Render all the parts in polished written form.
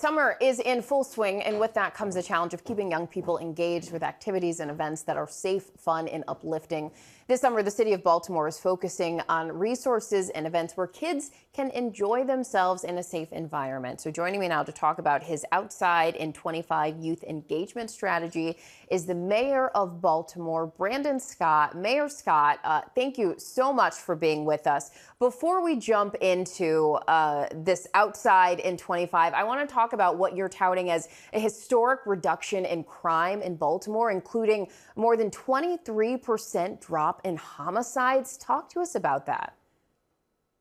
Summer is in full swing, and with that comes the challenge of keeping young people engaged with activities and events that are safe, fun, and uplifting. This summer, the city of Baltimore is focusing on resources and events where kids can enjoy themselves in a safe environment. So joining me now to talk about his Outside in 25 youth engagement strategy is the mayor of Baltimore, Brandon Scott. Mayor Scott, thank you so much for being with us. Before we jump into this Outside in 25, I want to talk about what you're touting as a historic reduction in crime in Baltimore, including more than 23% drop in homicides. Talk to us about that.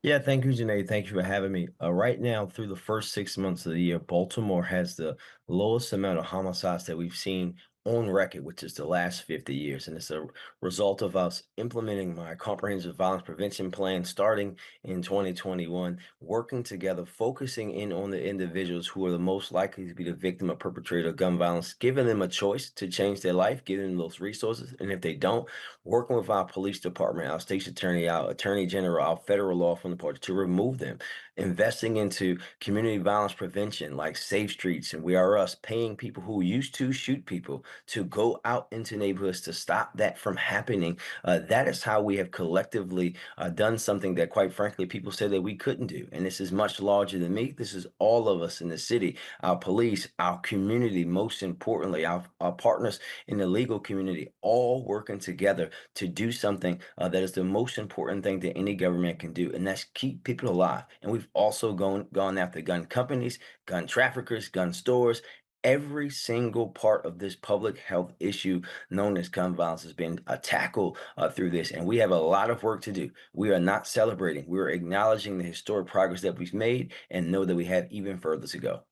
Yeah, thank you, Janae. Thank you for having me. Right now, through the first 6 months of the year, Baltimore has the lowest amount of homicides that we've seen on record, which is the last 50 years. And it's a result of us implementing my comprehensive violence prevention plan starting in 2021, working together, focusing in on the individuals who are the most likely to be the victim or perpetrator of gun violence, giving them a choice to change their life, giving them those resources. And if they don't, working with our police department, our state's attorney, our attorney general, our federal law from the party to remove them, investing into community violence prevention like Safe Streets and We Are Us, paying people who used to shoot people to go out into neighborhoods to stop that from happening. That is how we have collectively done something that, quite frankly, people said that we couldn't do. And this is much larger than me. This is all of us in the city, our police, our community, most importantly, our partners in the legal community, all working together to do something that is the most important thing that any government can do, and that's keep people alive. And we've also gone after gun companies, gun traffickers, gun stores. Every single part of this public health issue known as gun violence has been tackled through this, and we have a lot of work to do. We are not celebrating; we are acknowledging the historic progress that we've made, and know that we have even further to go.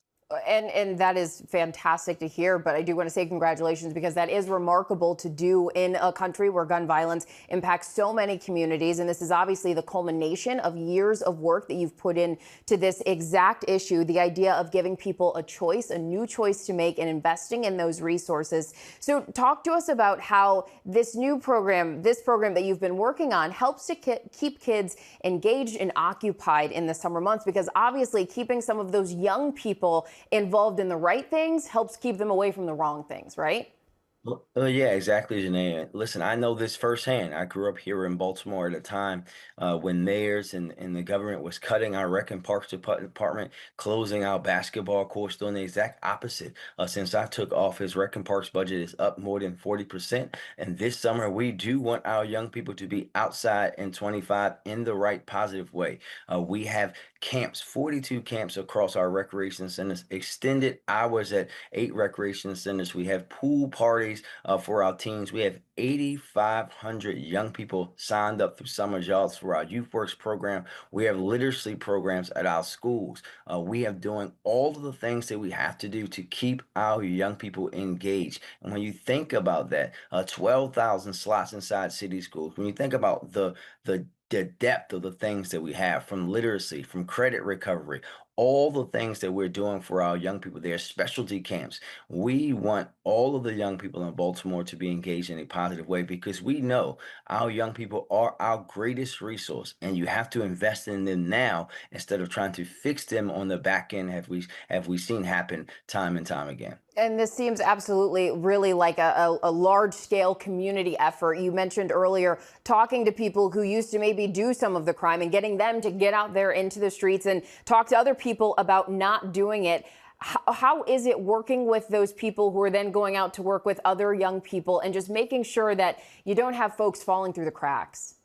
And that is fantastic to hear, but I do want to say congratulations because that is remarkable to do in a country where gun violence impacts so many communities. And this is obviously the culmination of years of work that you've put in to this exact issue, the idea of giving people a choice, a new choice to make, and investing in those resources. So talk to us about how this program that you've been working on helps to keep kids engaged and occupied in the summer months, because obviously keeping some of those young people involved in the right things helps keep them away from the wrong things, right? Yeah, exactly, Janae. Listen, I know this firsthand. I grew up here in Baltimore at a time when mayors and the government was cutting our rec and parks department, closing our basketball courts, doing the exact opposite. Since I took office, rec and parks budget is up more than 40%. And this summer, we do want our young people to be outside in 25 in the right positive way. We have camps, 42 camps across our recreation centers, extended hours at 8 recreation centers. We have pool parties for our teens. We have 8,500 young people signed up through summer jobs for our youth works program. We have literacy programs at our schools. We have doing all of the things that we have to do to keep our young people engaged. And when you think about that, 12,000 slots inside city schools. When you think about the depth of the things that we have, from literacy, from credit recovery, all the things that we're doing for our young people. Their specialty camps. We want all of the young people in Baltimore to be engaged in a positive way, because we know our young people are our greatest resource, and you have to invest in them now instead of trying to fix them on the back end. Have we seen happen time and time again? And this seems absolutely really like a large scale community effort. You mentioned earlier talking to people who used to maybe do some of the crime and getting them to get out there into the streets and talk to other people about not doing it. How is it working with those people who are then going out to work with other young people and just making sure that you don't have folks falling through the cracks?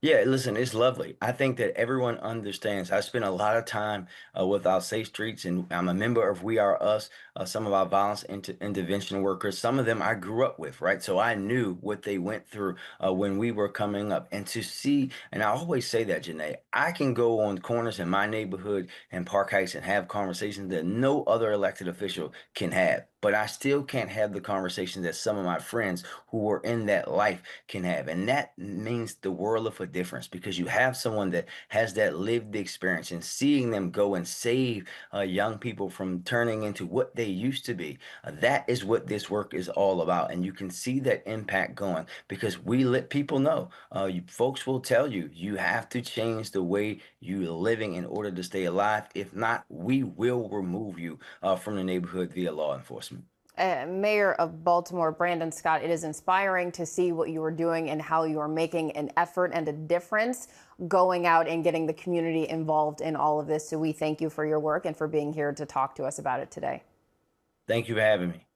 Yeah, listen, it's lovely. I think that everyone understands. I spent a lot of time with our Safe Streets, and I'm a member of We Are Us, some of our violence intervention workers. Some of them I grew up with, right? So I knew what they went through when we were coming up. And to see, and I always say that, Janae, I can go on corners in my neighborhood and Park Heights and have conversations that no other elected official can have. But I still can't have the conversations that some of my friends who were in that life can have. And that means the world of a difference because you have someone that has that lived experience, and seeing them go and save young people from turning into what they used to be. That is what this work is all about. And you can see that impact going because we let people know. Folks will tell you, you have to change the way you're living in order to stay alive. If not, we will remove you from the neighborhood via law enforcement. Mayor of Baltimore, Brandon Scott, it is inspiring to see what you are doing and how you are making an effort and a difference going out and getting the community involved in all of this. So we thank you for your work and for being here to talk to us about it today. Thank you for having me.